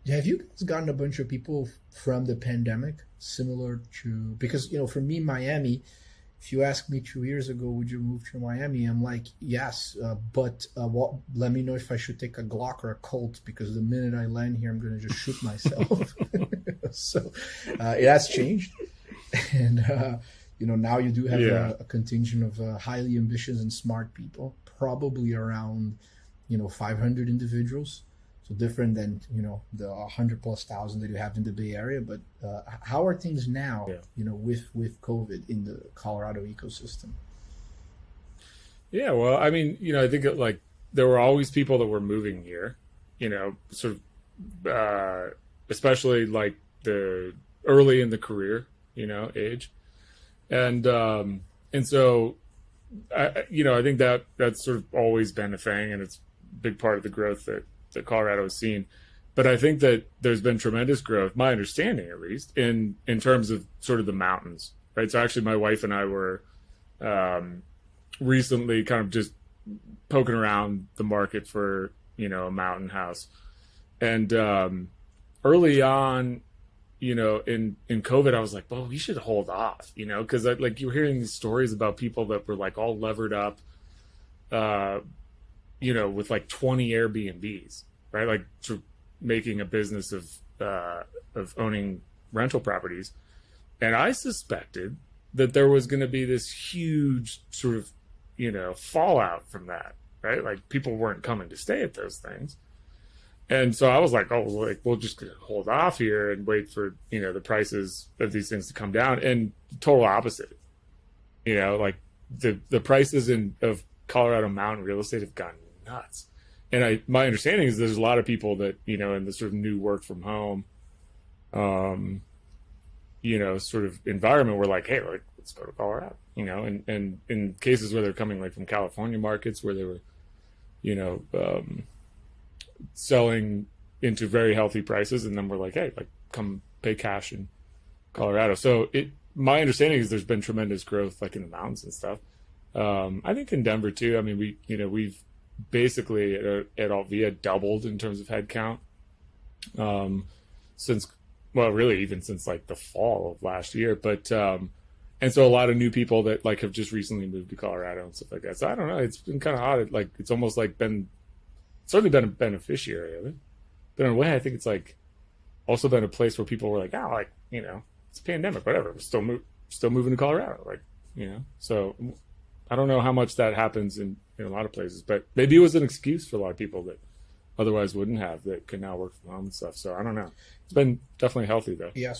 Have you guys gotten a bunch of people from the pandemic similar to, because, for me, Miami, if you asked me 2 years ago, would you move to Miami? I'm like, yes, but let me know if I should take a Glock or a Colt, because the minute I land here, I'm going to just shoot myself. So it has changed. And, now you do have a contingent of highly ambitious and smart people, probably around, 500 individuals. So different than, the 100,000+ that you have in the Bay Area. But how are things now, with COVID in the Colorado ecosystem? Yeah, well, I mean, I think like there were always people that were moving here, sort of, especially like the early in the career, age. And so, I think that's sort of always been a thing, and it's a big part of the growth that Colorado has seen. But I think that there's been tremendous growth, my understanding at least, in terms of sort of the mountains, right? So actually my wife and I were recently kind of just poking around the market for, a mountain house. And early on, in COVID, I was like, well, we should hold off, because like you were hearing these stories about people that were like all levered up, with like 20 Airbnbs, right? Like sort of making a business of owning rental properties. And I suspected that there was going to be this huge sort of, fallout from that, right? Like people weren't coming to stay at those things. And so I was like, oh, like we'll just hold off here and wait for, the prices of these things to come down. And total opposite, like the prices of Colorado mountain real estate have gone nuts. And my understanding is there's a lot of people that, in the sort of new work from home, sort of environment, were like, hey, like, let's go to Colorado, and in cases where they're coming like from California markets where they were, selling into very healthy prices, and then we're like, hey, like come pay cash in Colorado. So my understanding is there's been tremendous growth like in the mountains and stuff. I think in Denver too. I mean, we've basically at Alvia doubled in terms of headcount since, well, really even since like the fall of last year. But and so a lot of new people that like have just recently moved to Colorado and stuff like that. So I don't know. It's been kind of odd. Like it's almost like certainly been a beneficiary of it. But in a way, I think it's like also been a place where people were like, oh, like, it's a pandemic, whatever. We're still moving to Colorado. Like, so I don't know how much that happens in a lot of places, but maybe it was an excuse for a lot of people that otherwise wouldn't have, that can now work from home and stuff. So I don't know. It's been definitely healthy though. Yes.